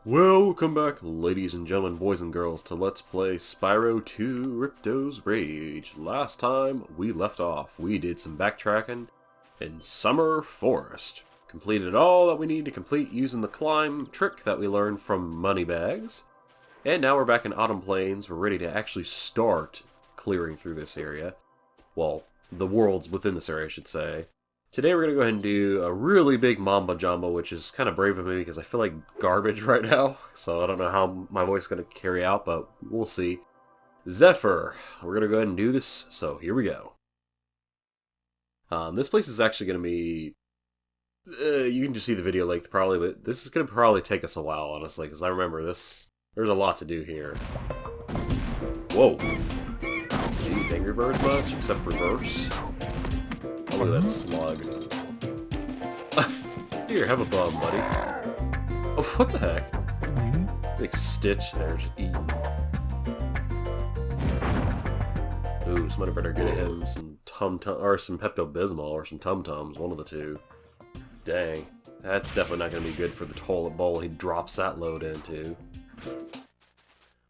Welcome back, ladies and gentlemen, boys and girls, to Let's Play Spyro 2 Ripto's Rage. Last time we left off, we did some backtracking in Summer Forest. Completed all that we need to complete using the climb trick that we learned from Moneybags. And now we're back in Autumn Plains. We're ready to actually start clearing through this area. Well, the worlds within this area, I should say. Today we're going to go ahead and do a really big Mamba Jumbo, which is kind of brave of me because I feel like garbage right now. So I don't know how my voice is going to carry out, but we'll see. Zephyr. We're going to go ahead and do this, so here we go. This place is actually going to be... you can just see the video length probably, but this is going to probably take us a while, honestly, because I remember this... There's a lot to do here. Whoa. Jeez, Angry Birds much, except reverse. Oh, look at that slug. Here, have a bum, buddy. Oh, what the heck? Big Stitch there, just eating. Ooh, somebody better get him some or some Pepto-Bismol, or some Tum-Tums, one of the two. Dang. That's definitely not going to be good for the toilet bowl he drops that load into.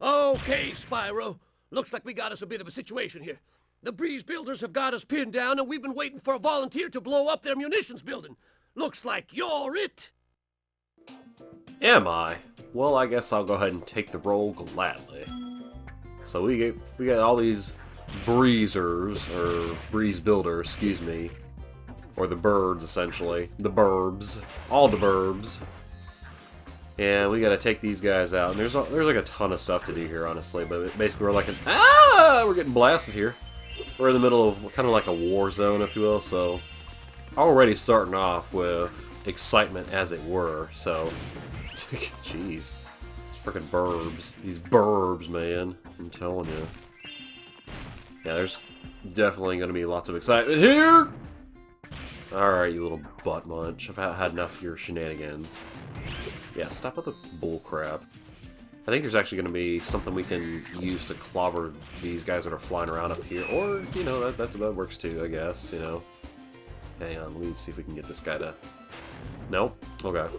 Okay, Spyro. Looks like we got us a bit of a situation here. The Breeze builders have got us pinned down, and we've been waiting for a volunteer to blow up their munitions building. Looks like you're it. Am I? Well, I guess I'll go ahead and take the role gladly. So we got all these breezers, or breeze builders, excuse me. Or the birds, essentially. The Birbs. All the Birbs. And we gotta take these guys out. And there's like a ton of stuff to do here, honestly. But basically we're like we're getting blasted here. We're in the middle of kind of like a war zone, if you will, so already starting off with excitement, as it were, so jeez. These freaking Birbs. These Birbs, man. I'm telling you. Yeah, there's definitely going to be lots of excitement here! Alright, you little butt munch. I've had enough of your shenanigans. Yeah, stop with the bullcrap. I think there's actually going to be something we can use to clobber these guys that are flying around up here. Or, you know, that works too, I guess, you know. Hang on, let me see if we can get this guy to... Nope. Okay.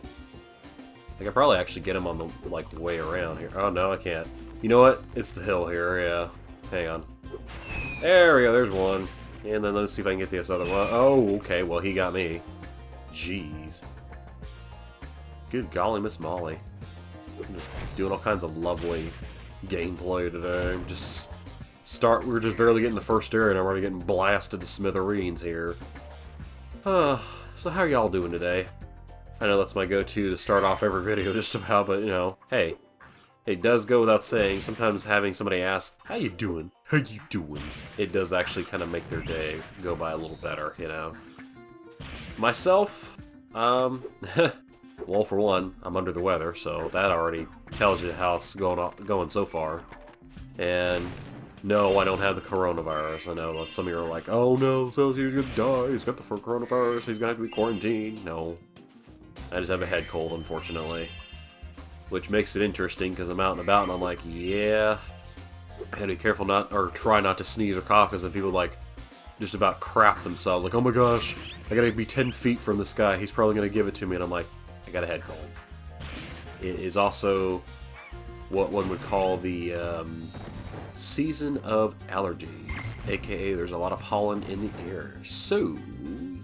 I could probably actually get him on the, like, way around here. Oh, no, I can't. You know what? It's the hill here, yeah. Hang on. There we go, there's one. And then let's see if I can get this other one. Oh, okay, well, he got me. Jeez. Good golly, Miss Molly. I'm just doing all kinds of lovely gameplay today. We're just barely getting the first area and I'm already getting blasted to smithereens here. So how are y'all doing today? I know that's my go-to to start off every video just about, but you know, hey. It does go without saying, sometimes having somebody ask, how you doing? How you doing? It does actually kind of make their day go by a little better, you know. Myself, well, for one, I'm under the weather, so that already tells you how it's going so far. And no, I don't have the coronavirus. I know that some of you are like, oh no, Celsier's gonna die, he's got the coronavirus, he's gonna have to be quarantined. No. I just have a head cold, unfortunately. Which makes it interesting, because I'm out and about and I'm like, yeah. I gotta be careful try not to sneeze or cough, because then people like, just about crap themselves. Like, oh my gosh, I gotta be 10 feet from this guy, he's probably gonna give it to me, and I'm like, I got a head cold. It is also what one would call the season of allergies, aka there's a lot of pollen in the air. So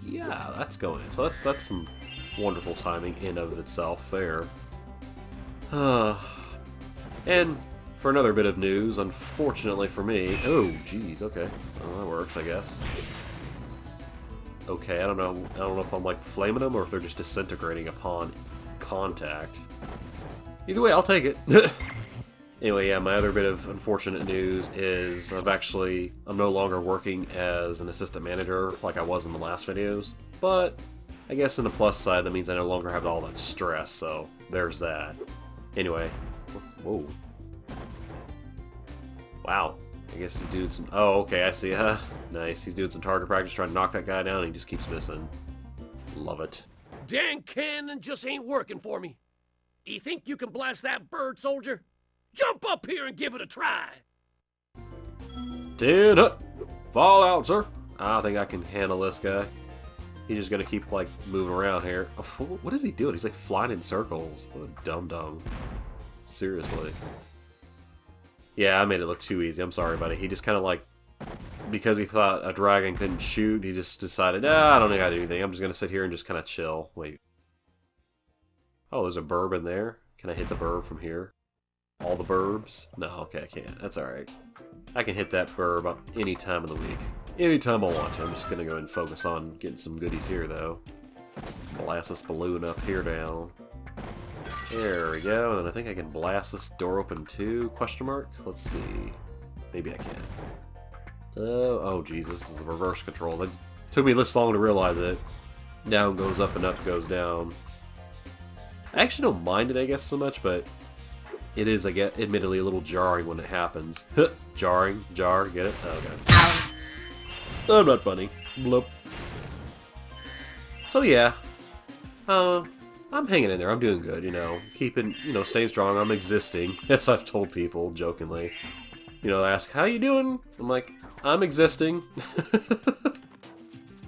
yeah, that's going. So that's some wonderful timing in of itself there. And for another bit of news, unfortunately for me, oh geez, okay, well, that works, I guess. Okay, I don't know if I'm like flaming them or if they're just disintegrating upon contact. Either way, I'll take it. Anyway, yeah, my other bit of unfortunate news is I'm no longer working as an assistant manager like I was in the last videos. But I guess on the plus side, that means I no longer have all that stress, so there's that. Anyway, whoa. Wow. I guess he's doing some... Oh, okay, I see. Nice. He's doing some target practice, trying to knock that guy down, and he just keeps missing. Love it. Dang cannon just ain't working for me. Do you think you can blast that bird, soldier? Jump up here and give it a try. 10 up. Fall out, sir. I think I can handle this guy. He's just gonna keep, like, moving around here. Oh, what is he doing? He's, like, flying in circles. What a dum-dum. Seriously. Yeah, I made it look too easy. I'm sorry, buddy. He just kind of like, because he thought a dragon couldn't shoot, he just decided, I don't think I do anything. I'm just going to sit here and just kind of chill. Wait. Oh, there's a burb in there. Can I hit the burb from here? All the burbs? No, okay, I can't. That's alright. I can hit that burb any time of the week. Anytime I want to. I'm just going to go ahead and focus on getting some goodies here, though. Blast this balloon up here down. There we go, and then I think I can blast this door open too, question mark? Let's see. Maybe I can. Oh Jesus, this is the reverse controls. It took me this long to realize it. Down goes up and up goes down. I actually don't mind it, I guess, so much, but it is, I get, admittedly a little jarring when it happens. Jarring, jar, get it? Oh, okay. I'm not funny. Bloop. So yeah, I'm hanging in there. I'm doing good, you know. Keeping, you know, staying strong. I'm existing, as I've told people jokingly. You know, ask, how you doing? I'm like, I'm existing.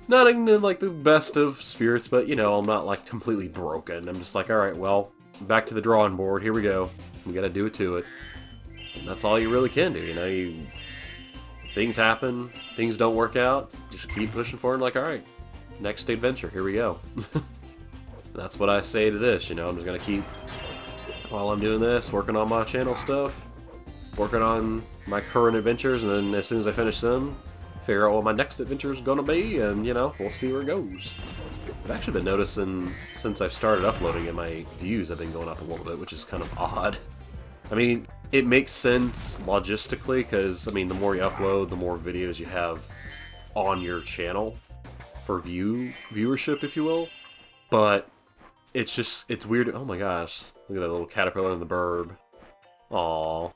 Not in, like, the best of spirits, but, you know, I'm not, like, completely broken. I'm just like, alright, well, back to the drawing board. Here we go. We gotta do it to it. And that's all you really can do, you know. Things happen. Things don't work out. Just keep pushing forward, like, alright, next adventure. Here we go. That's what I say to this, you know. I'm just gonna keep, while I'm doing this, working on my channel stuff, working on my current adventures, and then as soon as I finish them, figure out what my next adventure is gonna be, and, you know, we'll see where it goes. I've actually been noticing, since I've started uploading it, my views have been going up a little bit, which is kind of odd. I mean, it makes sense logistically, because, I mean, the more you upload, the more videos you have on your channel for viewership, if you will. But it's just, it's weird. Oh my gosh. Look at that little caterpillar in the burb. Aww.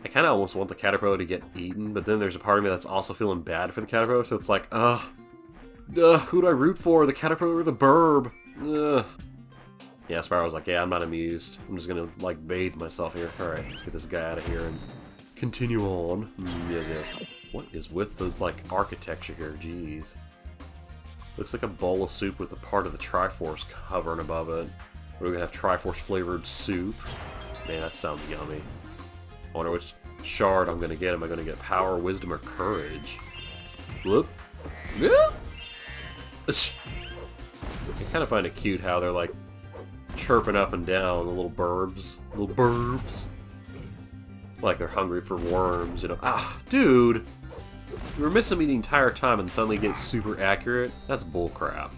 I kind of almost want the caterpillar to get eaten, but then there's a part of me that's also feeling bad for the caterpillar, so it's like, who do I root for? The caterpillar or the burb? Ugh. Yeah, Spyro's like, yeah, I'm not amused. I'm just gonna, like, bathe myself here. Alright, let's get this guy out of here and continue on. Yes. What is with the, like, architecture here? Jeez. Looks like a bowl of soup with a part of the Triforce hovering above it. We're gonna have Triforce flavored soup. Man, that sounds yummy. I wonder which shard I'm gonna get. Am I gonna get power, wisdom, or courage? Whoop. Yeah. I kind of find it cute how they're like chirping up and down, the little burbs. Little burbs. Like they're hungry for worms, you know. Ah, dude! You were missing me the entire time and suddenly get super accurate? That's bullcrap.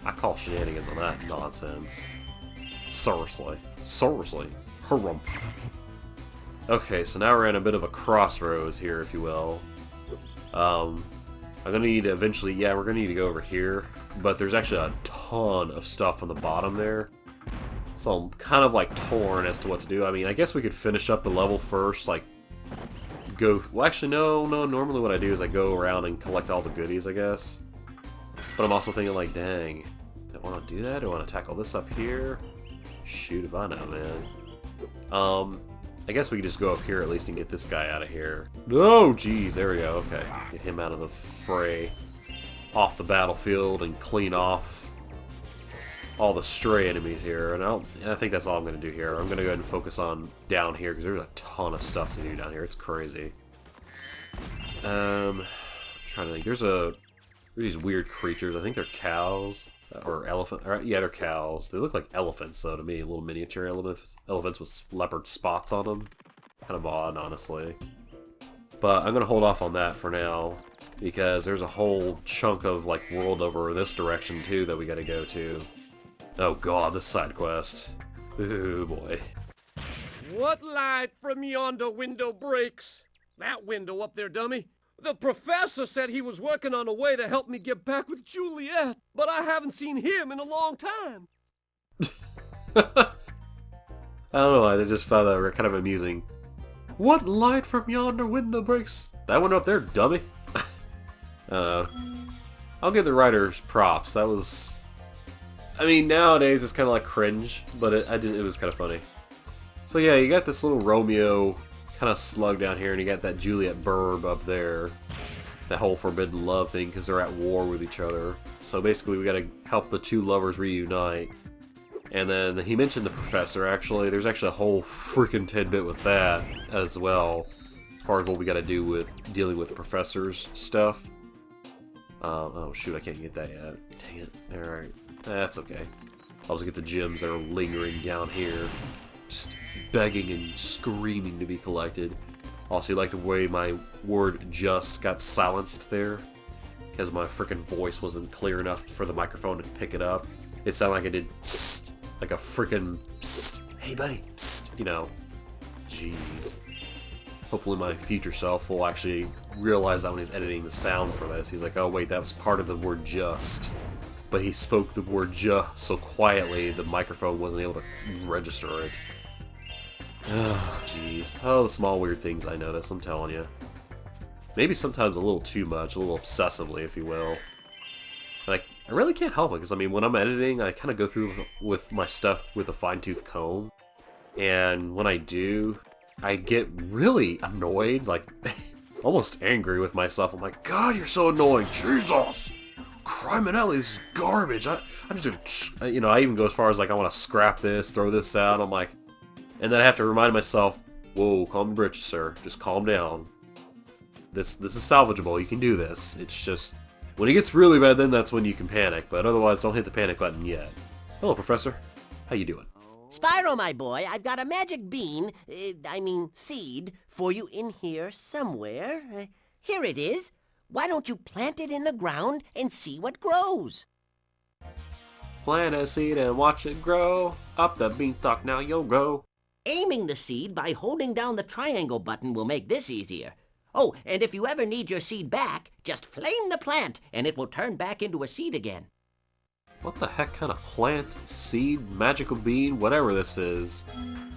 I call shenanigans on that nonsense. Seriously. Harumph. Okay, so now we're in a bit of a crossroads here, if you will. I'm gonna need to eventually, yeah, we're gonna need to go over here, but there's actually a ton of stuff on the bottom there. So I'm kind of like torn as to what to do. I mean, I guess we could finish up the level first, like, go, well actually no, normally what I do is I go around and collect all the goodies, I guess. But I'm also thinking like, dang, do I want to do that? Do I want to tackle this up here? Shoot if I know, man. I guess we could just go up here at least and get this guy out of here. Oh, geez, there we go, okay. Get him out of the fray. Off the battlefield and clean off all the stray enemies here. And I think that's all I'm going to do here. I'm going to go ahead and focus on down here because there's a ton of stuff to do down here. It's crazy. I'm trying to think. There's these weird creatures. I think they're cows. Or elephant. Yeah, they're cows. They look like elephants, though, to me. Little miniature elephants with leopard spots on them. Kind of odd, honestly. But I'm going to hold off on that for now. Because there's a whole chunk of, like, world over this direction, too, that we got to go to. Oh, God, this side quest. Ooh, boy. What light from yonder window breaks? That window up there, dummy. The professor said he was working on a way to help me get back with Juliet, but I haven't seen him in a long time. I don't know, I just found that kind of amusing. What light from yonder window breaks? That one up there, dummy. I'll give the writers props. That was... I mean, nowadays it's kind of like cringe, but it was kind of funny. So yeah, you got this little Romeo kind of slug down here, and you got that Juliet burb up there. That whole forbidden love thing, because they're at war with each other. So basically we gotta help the two lovers reunite. And then he mentioned the professor, actually. There's actually a whole freaking tidbit with that as well, as far as what we gotta do with dealing with professors stuff. Oh shoot, I can't get that yet. Dang it. Alright. That's okay. I'll just get the gems that are lingering down here. Just begging and screaming to be collected. Also, you like the way my word just got silenced there? Because my freaking voice wasn't clear enough for the microphone to pick it up. It sounded like it did psst, like a freaking psst, hey buddy, psst, you know. Jeez. Hopefully my future self will actually realize that when he's editing the sound for this. He's like, oh wait, that was part of the word just. But he spoke the word just so quietly the microphone wasn't able to register it. Oh, jeez. Oh, the small weird things I notice, I'm telling you. Maybe sometimes a little too much, a little obsessively, if you will. Like, I really can't help it, because, I mean, when I'm editing, I kind of go through with my stuff with a fine-tooth comb. And when I do, I get really annoyed, like, almost angry with myself. I'm like, God, you're so annoying, Jesus! Criminelli, this is garbage. I'm just gonna, you know, I even go as far as, like, I want to scrap this, throw this out. I'm like, and then I have to remind myself, whoa, calm your britches, sir. Just calm down. This is salvageable. You can do this. It's just, when it gets really bad, then that's when you can panic. But otherwise, don't hit the panic button yet. Hello, Professor. How you doing? Spyro, my boy, I've got a magic bean, seed, for you in here somewhere. Here it is. Why don't you plant it in the ground and see what grows? Plant a seed and watch it grow. Up the beanstalk now you'll go. Aiming the seed by holding down the triangle button will make this easier. Oh, and if you ever need your seed back, just flame the plant, and it will turn back into a seed again. What the heck kind of plant, seed, magical bean, whatever this is?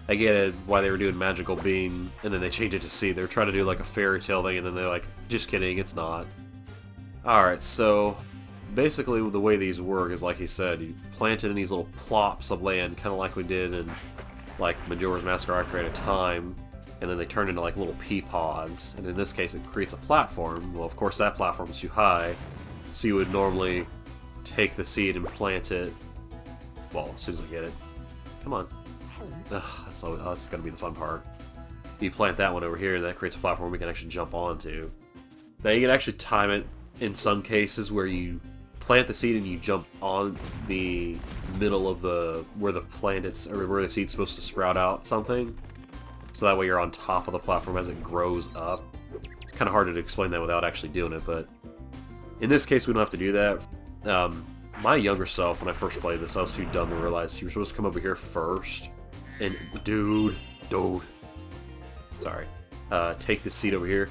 I get it, why they were doing magical bean, and then they changed it to seed. They were trying to do like a fairy tale thing, and then they're like, just kidding, it's not. Alright, so basically the way these work is like he said, you plant it in these little plops of land, kind of like we did in like Majora's Mask or Ocarina of Time, and then they turn into like little pea pods, and in this case it creates a platform. Well, of course that platform is too high, so you would normally take the seed and plant it, well, as soon as I get it. Come on. Ugh, that's gonna be the fun part. You plant that one over here, and that creates a platform we can actually jump onto. Now you can actually time it in some cases where you plant the seed and you jump on the middle of the where the plant it's or where the seed's supposed to sprout out something, so that way you're on top of the platform as it grows up. It's kind of hard to explain that without actually doing it, but in this case we don't have to do that. My younger self, when I first played this, I was too dumb to realize you were supposed to come over here first and dude, sorry, take the seed over here.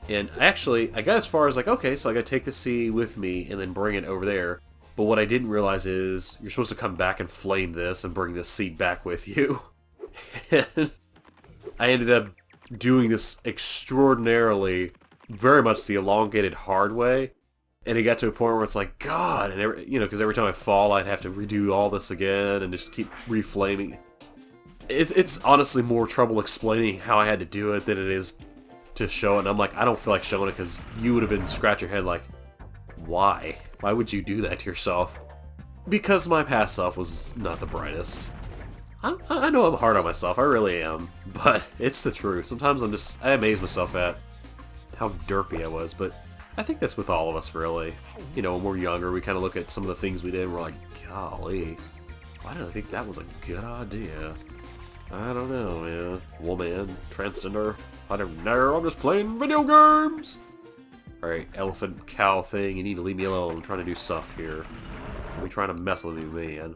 And actually, I got as far as like, okay, so I gotta take the seed with me and then bring it over there. But what I didn't realize is you're supposed to come back and flame this and bring this seed back with you. And I ended up doing this extraordinarily, very much the elongated hard way. And it got to a point where it's like, God, and because every time I fall, I'd have to redo all this again and just keep reflaming. It's honestly more trouble explaining how I had to do it than it is to show it. And I'm like, I don't feel like showing it because you would have been scratching your head like, why? Why would you do that to yourself? Because my past self was not the brightest. I know I'm hard on myself, I really am, but it's the truth. Sometimes I amaze myself at how derpy I was, but I think that's with all of us, really. You know, when we're younger, we kind of look at some of the things we did and we're like, golly, why did I think that was a good idea? I don't know, man. Woman, transgender, I don't know, I'm just playing video games! Alright, elephant, cow thing, you need to leave me alone. I'm trying to do stuff here. Are we trying to mess with you, man?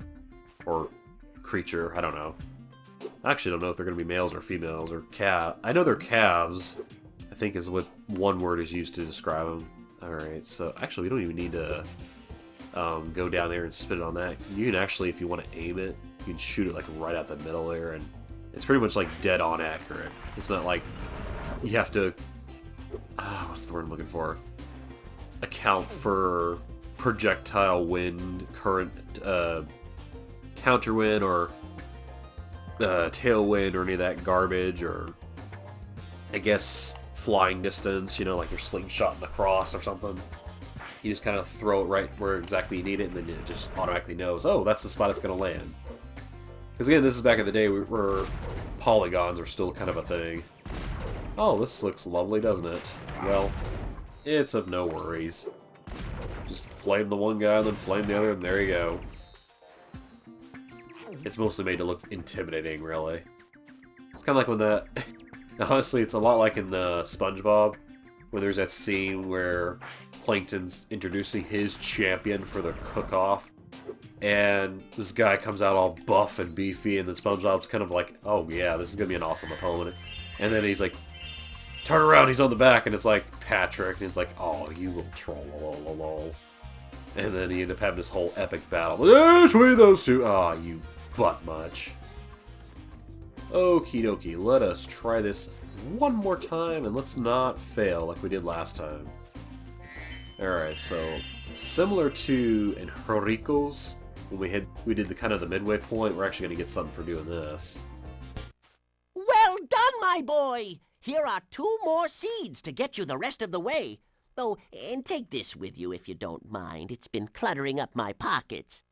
Or creature, I don't know. I actually don't know if they're going to be males or females or cat. I know they're calves, I think is what one word is used to describe them. Alright, so actually we don't even need to go down there and spit it on that. You can actually, if you want to aim it, you can shoot it like right out the middle there, and it's pretty much like dead on accurate. It's not like you have to, what's the word I'm looking for? Account for projectile wind, current, counterwind, or tailwind, or any of that garbage, or I guess flying distance, you know, like you're slingshotting the cross or something. You just kind of throw it right where exactly you need it, and then it just automatically knows, oh, that's the spot it's going to land. Because again, this is back in the day where polygons are still kind of a thing. Oh, this looks lovely, doesn't it? Well, it's of no worries. Just flame the one guy and then flame the other, and there you go. It's mostly made to look intimidating, really. It's kind of like when that... Honestly, it's a lot like in the SpongeBob, where there's that scene where Plankton's introducing his champion for the cook-off, and this guy comes out all buff and beefy, and then SpongeBob's kind of like, oh yeah, this is gonna be an awesome opponent. And then he's like, turn around, he's on the back, and it's like Patrick, and he's like, oh, you little troll, lol, lol, lol. And then he ended up having this whole epic battle between those two. Ah, oh, you butt much. Okie dokie, let us try this one more time, and let's not fail like we did last time. Alright, so similar to Enrico's, when we did the kind of the midway point, we're actually going to get something for doing this. Well done, my boy! Here are 2 more seeds to get you the rest of the way. Oh, and take this with you if you don't mind. It's been cluttering up my pockets.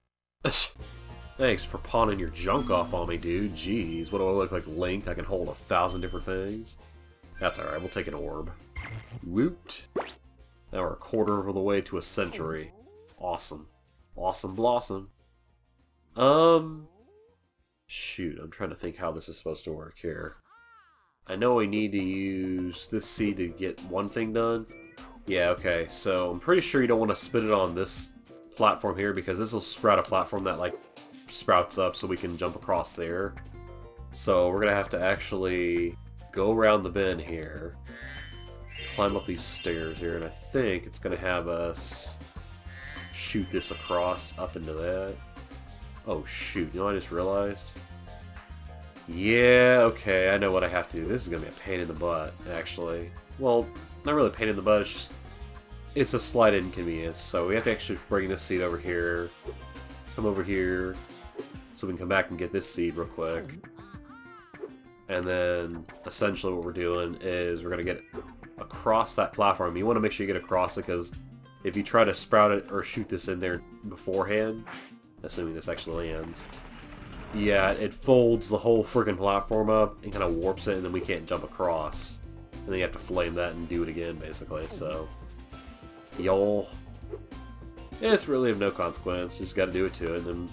Thanks for pawning your junk off on me, dude. Jeez, what do I look like, Link? I can hold 1,000 different things. That's alright, we'll take an orb. Woot. Now we're a quarter of the way to a century. Awesome. Awesome blossom. Shoot, I'm trying to think how this is supposed to work here. I know we need to use this seed to get one thing done. Yeah, okay, so I'm pretty sure you don't want to spit it on this platform here, because this will sprout a platform that, like, sprouts up so we can jump across there. So we're going to have to actually go around the bend here, climb up these stairs here, and I think it's going to have us shoot this across up into that. Oh shoot, you know what I just realized? Yeah, okay, I know what I have to do. This is going to be a pain in the butt, actually. Well, not really a pain in the butt, it's just... it's a slight inconvenience. So we have to actually bring this seed over here, come over here, so we can come back and get this seed real quick. And then, essentially what we're doing is we're going to get across that platform. You want to make sure you get across it, because if you try to sprout it or shoot this in there beforehand, assuming this actually lands, yeah, it folds the whole freaking platform up and kind of warps it, and then we can't jump across. And then you have to flame that and do it again, basically, so... y'all. It's really of no consequence, just gotta do it to it, and then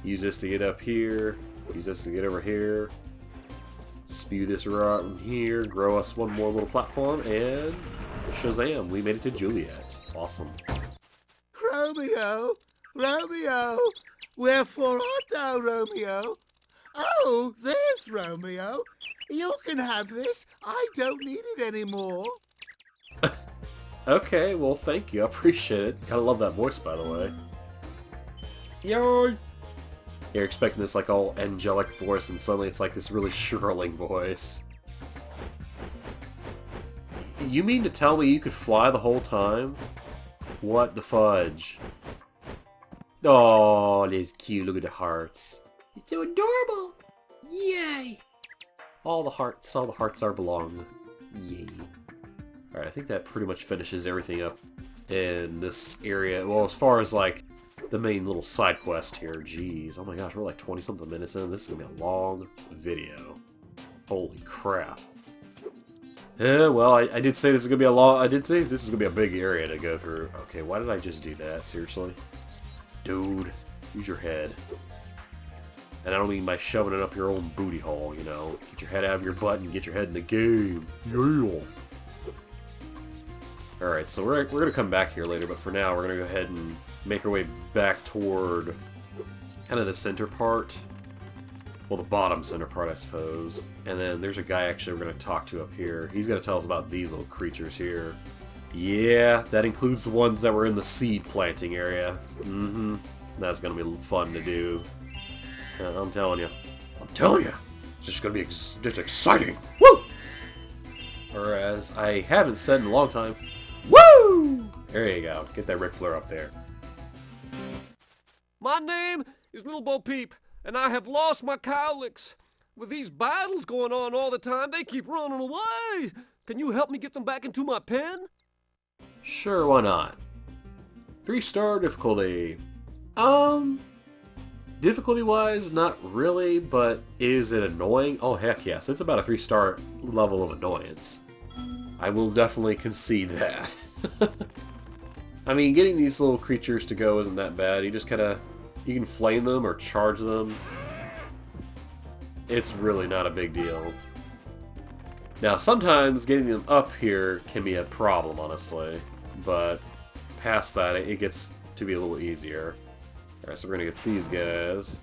use this to get up here, use this to get over here, spew this right in here, grow us one more little platform, and shazam, we made it to Juliet. Awesome. Romeo! Romeo! Wherefore art thou, Romeo? Oh, there's Romeo. You can have this. I don't need it anymore. Okay, well, thank you. I appreciate it. Kinda love that voice, by the way. Yo! You're expecting this, like, all angelic voice, and suddenly it's like this really shrilling voice. You mean to tell me you could fly the whole time? What the fudge? Oh, it's cute. Look at the hearts. It's so adorable. Yay! All the hearts are belong. Yay. Alright, I think that pretty much finishes everything up in this area. Well, as far as, like, the main little side quest here. Jeez, oh my gosh, we're like 20-something minutes in. This is gonna be a long video. Holy crap. Yeah, well, I did say this is gonna be a long... I did say this is gonna be a big area to go through. Okay, why did I just do that? Seriously? Dude, use your head. And I don't mean by shoving it up your own booty hole, you know. Get your head out of your butt and get your head in the game. Yeah. Alright, so we're going to come back here later, but for now we're going to go ahead and make our way back toward kind of the center part. Well, the bottom center part, I suppose. And then there's a guy actually we're going to talk to up here. He's going to tell us about these little creatures here. Yeah, that includes the ones that were in the seed planting area. Mm-hmm. That's going to be fun to do. I'm telling you. I'm telling you. It's just going to be just exciting. Woo! Or as I haven't said in a long time, woo! There you go. Get that Ric Flair up there. My name is Little Bo Peep, and I have lost my cowlicks. With these battles going on all the time, they keep running away. Can you help me get them back into my pen? Sure, why not? 3-star difficulty. Difficulty-wise, not really, but is it annoying? Oh, heck yes. It's about a 3-star level of annoyance. I will definitely concede that. I mean, getting these little creatures to go isn't that bad. You just kind of... You can flame them or charge them. It's really not a big deal. Now, sometimes getting them up here can be a problem, honestly. But past that, it gets to be a little easier. Alright, so we're going to get these guys.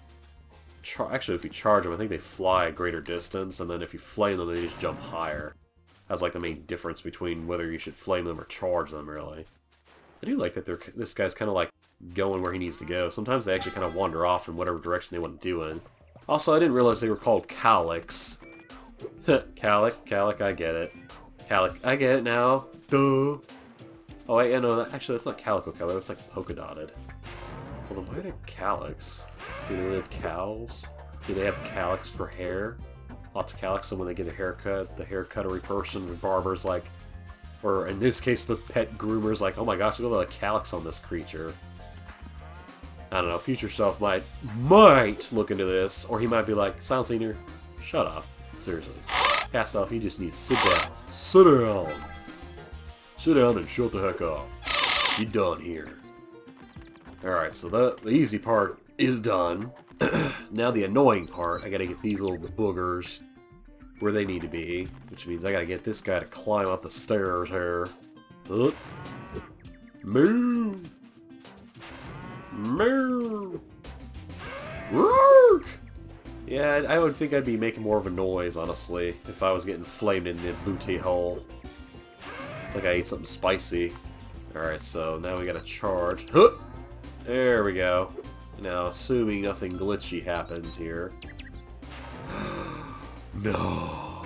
Actually, if you charge them, I think they fly a greater distance, and then if you flame them, they just jump higher. That's like the main difference between whether you should flame them or charge them, really. I do like that this guy's kind of like going where he needs to go. Sometimes they actually kind of wander off in whatever direction they want to do in. Also, I didn't realize they were called Calyx. Calic, I get it. Calic, I get it now. Duh. Oh wait, yeah, no, actually that's not calico color, that's like polka dotted. Hold on, why are they Calyx? Do they have cows? Do they have calyx for hair? Lots of calyx, so when they get a haircut, the haircuttery person, the barber's like, or in this case, the pet groomer's like, oh my gosh, look at the calyx on this creature. I don't know, future self might look into this, or he might be like, Silent Senior, shut up. Seriously. Past self, you just need to sit down. Sit down! Sit down and shut the heck up. You done here. Alright, so the easy part is done. Now the annoying part, I gotta get these little boogers where they need to be, which means I gotta get this guy to climb up the stairs here. Moo! Moo! Rook! Yeah, I would think I'd be making more of a noise, honestly, if I was getting flamed in the booty hole. It's like I ate something spicy. Alright, so now we gotta charge. Huh! There we go. Now, assuming nothing glitchy happens here. No.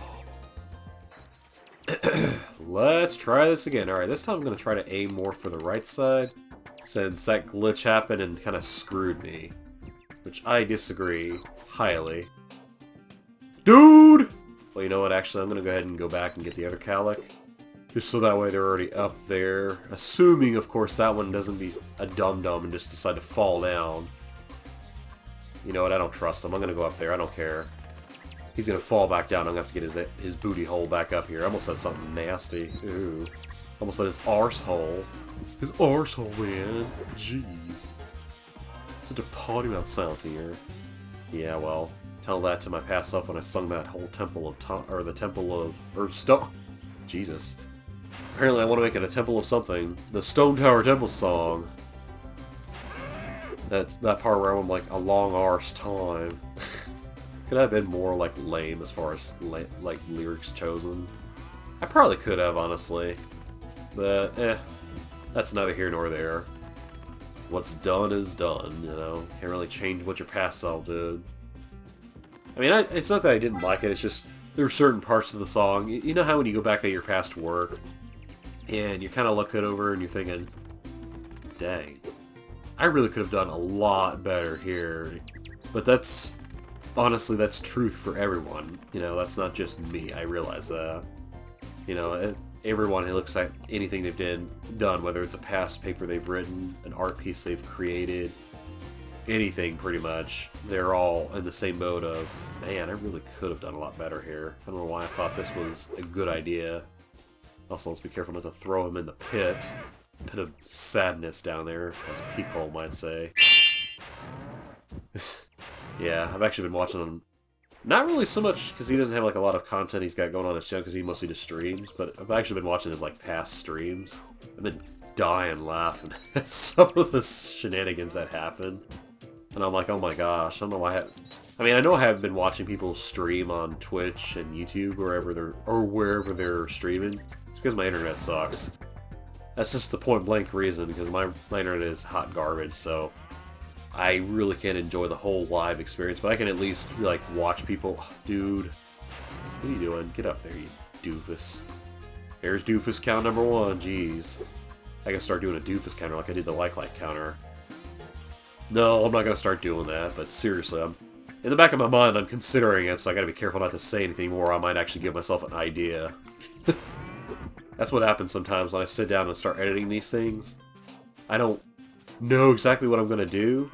Let's try this again. Alright, this time I'm going to try to aim more for the right side, since that glitch happened and kind of screwed me. Which I disagree highly. Dude! Well, you know what, actually, I'm going to go ahead and go back and get the other Calic. Just so that way they're already up there. Assuming, of course, that one doesn't be a dum-dum and just decide to fall down. You know what, I don't trust him. I'm going to go up there. I don't care. He's going to fall back down. I'm going to have to get his booty hole back up here. I almost said something nasty. Ooh. Almost said his arsehole. His arsehole, man. Jeez. Such a potty mouth sound here. Yeah, well, tell that to my past self when I sung that whole Temple of the Temple of Stone. Jesus. Apparently I want to make it a temple of something. The Stone Tower Temple song. That's that part where I'm like a long arse time. Could I have been more like lame as far as like lyrics chosen? I probably could have, honestly. But that's neither here nor there. What's done is done, you know. Can't really change what your past self did. I mean, it's not that I didn't like it, it's just there were certain parts of the song. You know how when you go back at your past work, and you kind of look it over and you're thinking, dang, I really could have done a lot better here. But that's, honestly, that's truth for everyone. You know, that's not just me, I realize that. You know, everyone who looks at anything they've done, whether it's a past paper they've written, an art piece they've created, anything pretty much, they're all in the same boat of, man, I really could have done a lot better here. I don't know why I thought this was a good idea. Also, let's be careful not to throw him in the pit of sadness down there, as Peacock might say. Yeah, I've actually been watching him, not really so much because he doesn't have like a lot of content he's got going on his channel because he mostly just streams, but I've actually been watching his like past streams. I've been dying laughing at some of the shenanigans that happen. And I'm like, oh my gosh, I don't know why I mean, I know I have been watching people stream on Twitch and YouTube, wherever they're streaming. It's because my internet sucks. That's just the point-blank reason, because my internet is hot garbage, so I really can't enjoy the whole live experience, but I can at least, like, watch people. Oh, dude, what are you doing? Get up there, you doofus. There's doofus count number 1, jeez. I gotta start doing a doofus counter like I did the like counter. No, I'm not gonna start doing that, but seriously, in the back of my mind, I'm considering it, so I gotta be careful not to say anything more, I might actually give myself an idea. That's what happens sometimes when I sit down and start editing these things. I don't know exactly what I'm gonna do,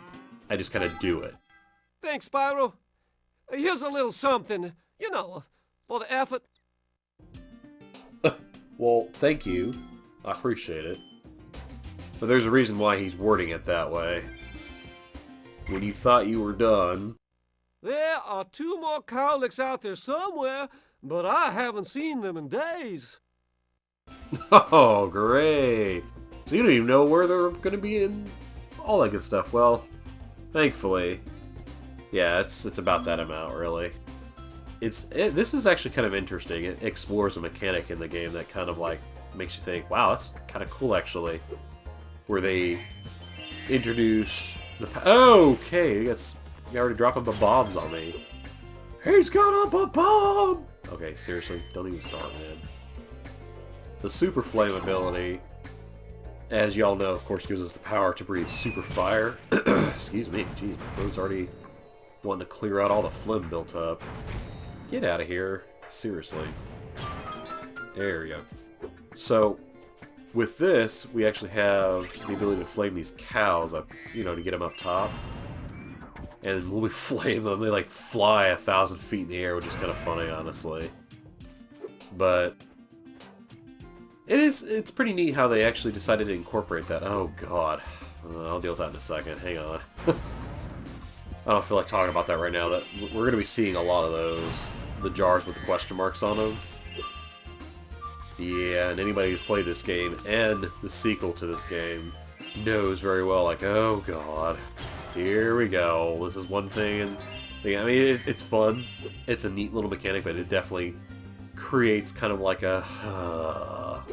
I just kind of do it. Thanks, Spyro. Here's a little something, for the effort. Well, thank you. I appreciate it. But there's a reason why he's wording it that way. When you thought you were done... There are 2 more cowlicks out there somewhere, but I haven't seen them in days. Oh, great. So you don't even know where they're going to be and all that good stuff. Well, thankfully, yeah, it's about that amount, really. This is actually kind of interesting. It explores a mechanic in the game that kind of like makes you think, wow, that's kind of cool, actually. Where they introduced the... Okay, you're already dropping the bombs on me. He's got up a bomb! Okay, seriously, don't even start, man. The Super Flame ability, as y'all know, of course, gives us the power to breathe super fire. Excuse me, jeez, my throat's already wanting to clear out all the phlegm built up. Get out of here, seriously. There we go. So, with this, we actually have the ability to flame these cows up, to get them up top. And when we flame them, they like fly 1,000 feet in the air, which is kind of funny, honestly. But it's pretty neat how they actually decided to incorporate that. Oh god. I'll deal with that in a second. Hang on. I don't feel like talking about that right now. That we're going to be seeing a lot of those. The jars with the question marks on them. Yeah, and anybody who's played this game and the sequel to this game knows very well, like, oh god. Here we go. This is one thing, and I mean, it's fun. It's a neat little mechanic, but it definitely creates kind of like a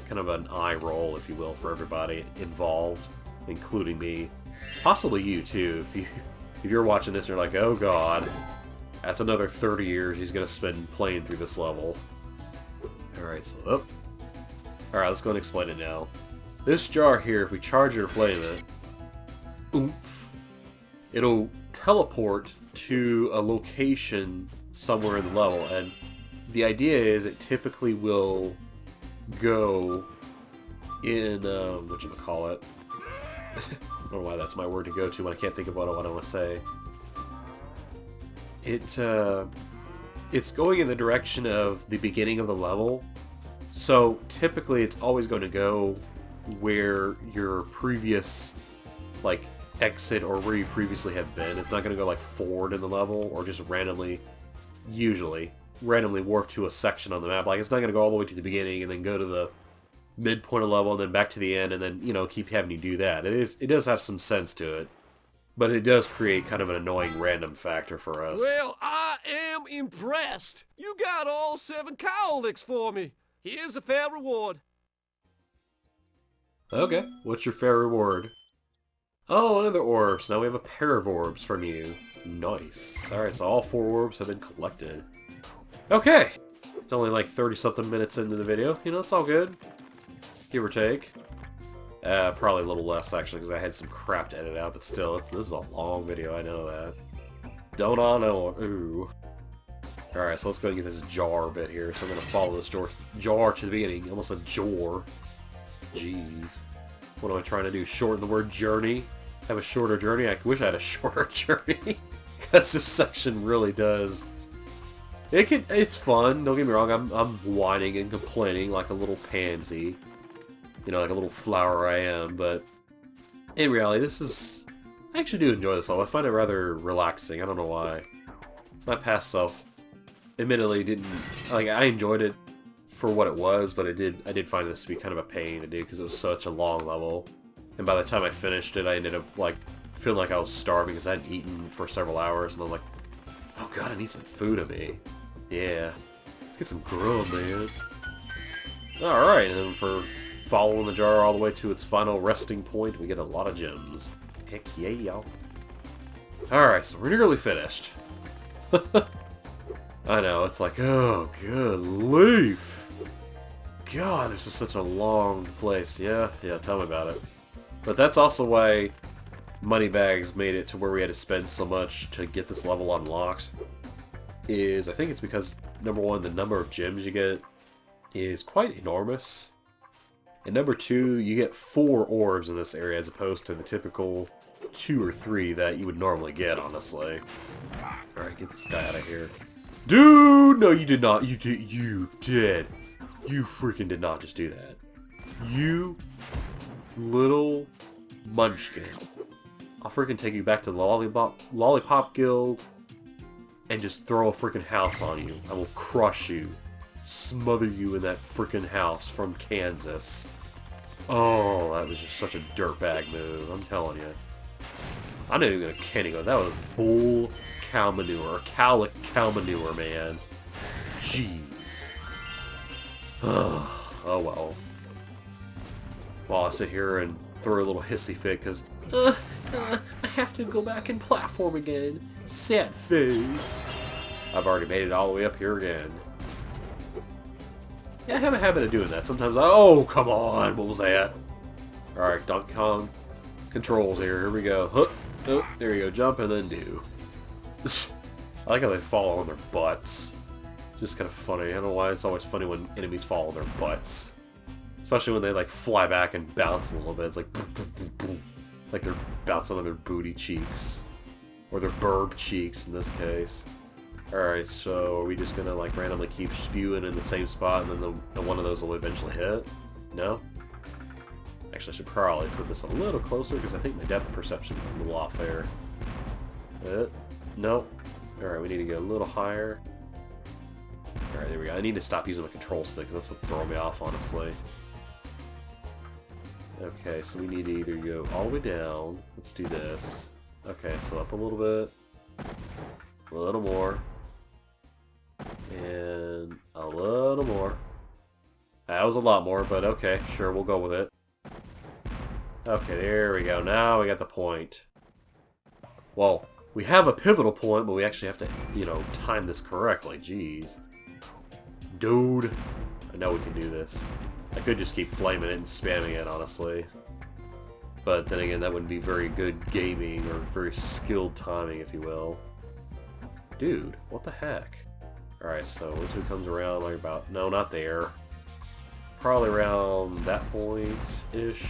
kind of an eye roll, if you will, for everybody involved, including me, possibly you too. If you're watching this, and you're like, oh god, that's another 30 years he's gonna spend playing through this level. All right, so all right, let's go and explain it now. This jar here, if we charge it or flame it, oomph. It'll teleport to a location somewhere in the level, and the idea is it typically will go in, whatchamacallit. I don't know why that's my word to go to when I can't think of what I want to say. It's going in the direction of the beginning of the level, so typically it's always going to go where your previous, like, exit or where you previously have been. It's not going to go like forward in the level or just usually randomly warp to a section on the map. Like, it's not going to go all the way to the beginning and then go to the midpoint of the level and then back to the end and then, keep having you do that. It does have some sense to it, but it does create kind of an annoying random factor for us. Well, I am impressed. You got all 7 cowlicks for me. Here's a fair reward. Okay, what's your fair reward? Oh, another orbs. Now we have a pair of orbs from you. Nice. Alright, so all 4 orbs have been collected. Okay! It's only like 30-something minutes into the video. It's all good. Give or take. Probably a little less, actually, because I had some crap to edit out, but still, this is a long video, I know that. Don't I know? Ooh. Alright, so let's go and get this jar bit here. So I'm going to follow this jar to the beginning. Almost a jor. Jeez. What am I trying to do? Shorten the word journey? Have a shorter journey? I wish I had a shorter journey. Because this section really does... It's fun, don't get me wrong. I'm whining and complaining like a little pansy. Like a little flower I am, but... In reality, I actually do enjoy this level. I find it rather relaxing. I don't know why. My past self, admittedly, didn't... Like, I enjoyed it for what it was, but I did find this to be kind of a pain to do because it was such a long level. And by the time I finished it, I ended up like feeling like I was starving because I hadn't eaten for several hours, and I'm like, oh god, I need some food in me. Yeah, let's get some grub, man. Alright, and then for following the jar all the way to its final resting point, we get a lot of gems. Heck yeah, y'all. Alright, so we're nearly finished. I know, it's like, oh, good leaf. God, this is such a long place. Yeah, tell me about it. But that's also why Moneybags made it to where we had to spend so much to get this level unlocked. I think it's because, number one, the number of gems you get is quite enormous. And number two, you get 4 orbs in this area as opposed to the typical 2 or 3 that you would normally get, honestly. Alright, get this guy out of here. Dude! No, you did not. You did. You did. You freaking did not just do that. You little munchkin. I'll freaking take you back to the Lollipop Guild and just throw a freaking house on you. I will crush you. Smother you in that freaking house from Kansas. Oh, that was just such a dirtbag move. I'm telling you. I'm not even gonna candy go. That was bull cow manure. Cow manure, man. Jeez. Oh well. While I sit here and throw a little hissy fit because I have to go back and platform again. Sad face. I've already made it all the way up here again. Yeah, I have a habit of doing that. Sometimes oh, come on. What was that? Alright, Donkey Kong controls here. Here we go. Hook. Oh, there you go. Jump and then do. I like how they fall on their butts. Just kind of funny. I don't know why it's always funny when enemies fall on their butts. Especially when they like fly back and bounce a little bit. It's like boom, boom, boom, boom. Like they're bouncing on their booty cheeks. Or their burb cheeks in this case. Alright, so are we just gonna like randomly keep spewing in the same spot and then the one of those will eventually hit? No? Actually, I should probably put this a little closer because I think my depth perception is a little off there. Nope. Alright, we need to go a little higher. Alright, there we go. I need to stop using the control stick because that's what's throwing me off, honestly. Okay, so we need to either go all the way down. Let's do this. Okay, so up a little bit. A little more. And a little more. That was a lot more, but okay, sure, we'll go with it. Okay, there we go. Now we got the point. Well, we have a pivotal point, but we actually have to, you know, time this correctly. Jeez. Dude. I know we can do this. I could just keep flaming it and spamming it, honestly. But then again, that wouldn't be very good gaming or very skilled timing, if you will. Dude, what the heck? Alright, so once it comes around, like about... No, not there. Probably around that point-ish.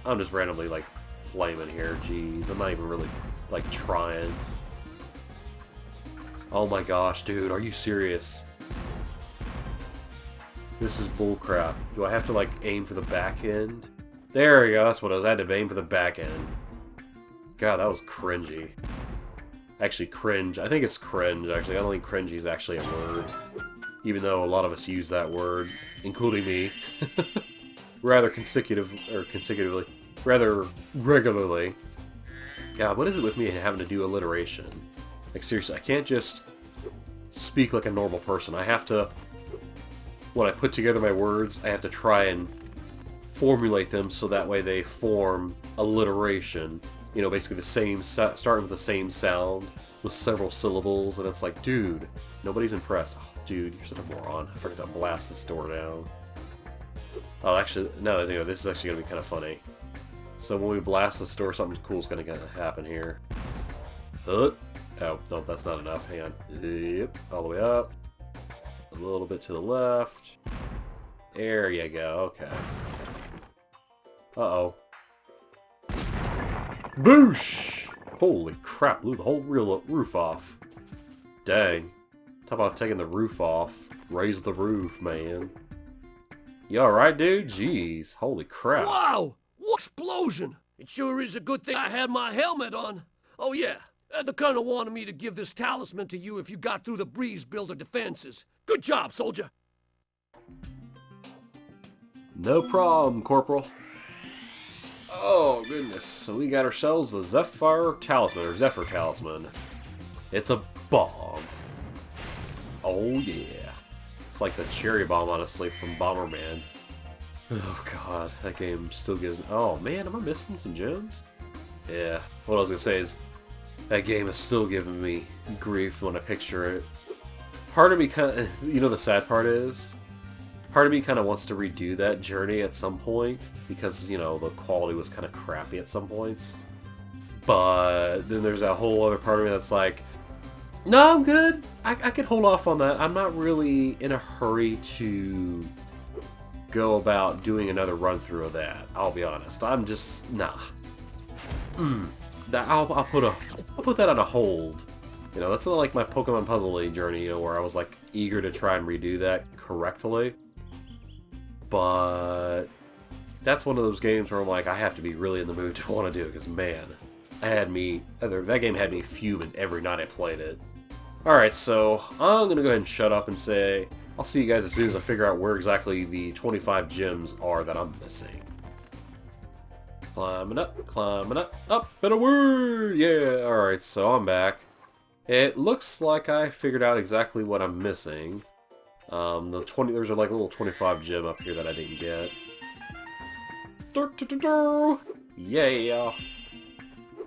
I'm just randomly, like, flaming here. Jeez, I'm not even really, like, trying. Oh my gosh, dude, are you serious? This is bullcrap. Do I have to, like, aim for the back end? There we go, that's what I was. I had to aim for the back end. God, that was cringy. Actually, cringe. I think it's cringe, actually. I don't think cringy is actually a word. Even though a lot of us use that word, including me. Rather consecutively. Rather regularly. God, what is it with me having to do alliteration? Like, seriously, I can't just speak like a normal person. I have to, when I put together my words, I have to try and formulate them so that way they form alliteration. You know, basically the same, starting with the same sound with several syllables, and it's like, dude, nobody's impressed. Oh, dude, you're such a moron. I forgot to blast this door down. Oh, actually, no, you know, this is actually going to be kind of funny. So when we blast this door, something cool is going to happen here. Oh, no, that's not enough. Hang on. Yep, all the way up. A little bit to the left. There you go, okay. Uh-oh. Boosh! Holy crap, blew the whole roof off. Dang. Talk about taking the roof off. Raise the roof, man. You alright, dude? Jeez. Holy crap. Wow! What explosion! It sure is a good thing I had my helmet on. Oh yeah, the Colonel wanted me to give this talisman to you if you got through the breeze builder defenses. Good job, soldier! No problem, Corporal. Oh, goodness. So we got ourselves the Zephyr talisman, or Zephyr talisman. It's a bomb. Oh, yeah. It's like the cherry bomb, honestly, from Bomberman. Oh, God. That game still gives me... Oh, man, am I missing some gems? Yeah. What I was going to say is, that game is still giving me grief when I picture it. Part of me kind of... You know the sad part is? Part of me kind of wants to redo that journey at some point, because, you know, the quality was kind of crappy at some points. But then there's that whole other part of me that's like, no, I'm good. I can hold off on that. I'm not really in a hurry to go about doing another run-through of that. I'll be honest. I'm just, nah. I'll put that on a hold. You know, that's not like my Pokemon Puzzle League journey, you know, where I was like eager to try and redo that correctly. But that's one of those games where I'm like, I have to be really in the mood to want to do it, because man, that game had me fuming every night I played it. Alright, so I'm gonna go ahead and shut up and say I'll see you guys as soon as I figure out where exactly the 25 gems are that I'm missing. Climbing up, up and away! Yeah, alright, so I'm back. It looks like I figured out exactly what I'm missing. There's like a little 25 gem up here that I didn't get. Yeah!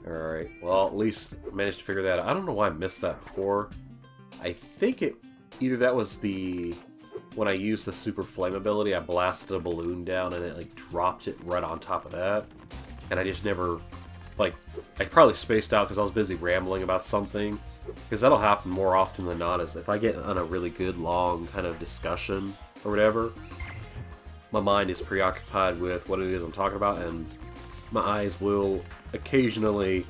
Alright, well, at least I managed to figure that out. I don't know why I missed that before. I think either that was when I used the Super Flame ability, I blasted a balloon down and it like dropped it right on top of that. And I just never, like, I probably spaced out because I was busy rambling about something. Because that'll happen more often than not, is if I get on a really good long kind of discussion or whatever, my mind is preoccupied with what it is I'm talking about, and my eyes will occasionally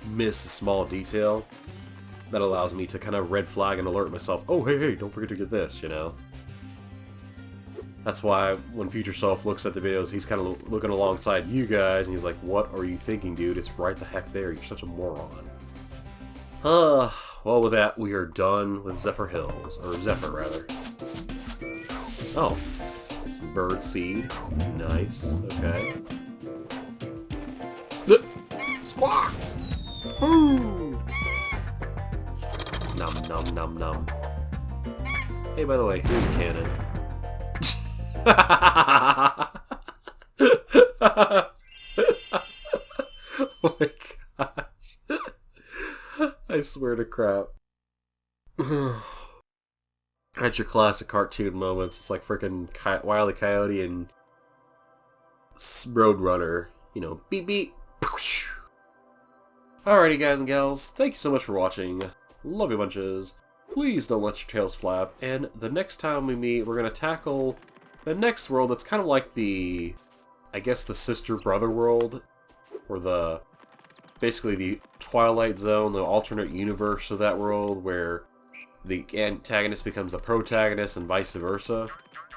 miss a small detail that allows me to kind of red flag and alert myself, oh hey, don't forget to get this, you know? That's why when Future Self looks at the videos, he's kind of looking alongside you guys, and he's like, what are you thinking, dude? It's right the heck there. You're such a moron. Well, with that, we are done with Zephyr Hills. Or Zephyr, rather. Oh. It's bird seed. Nice. Okay. Squawk! Food! Nom nom nom nom. Hey, by the way, here's a cannon. Oh my gosh. I swear to crap. That's your classic cartoon moments. It's like frickin' Wile E. Coyote and Roadrunner. You know, beep beep. Alrighty guys and gals, thank you so much for watching. Love you bunches. Please don't let your tails flap. And the next time we meet, we're going to tackle the next world that's kind of like I guess the sister-brother world. Or basically the Twilight Zone, the alternate universe of that world where the antagonist becomes the protagonist and vice versa.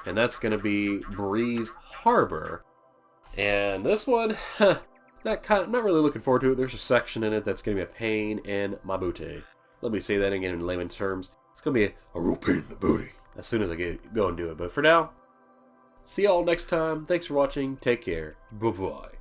And that's going to be Breeze Harbor. And this one, not really looking forward to it. There's a section in it that's going to be a pain in my booty. Let me say that again in layman terms. It's going to be a real pain in the booty as soon as I go and do it. But for now, see y'all next time. Thanks for watching. Take care. Bye-bye.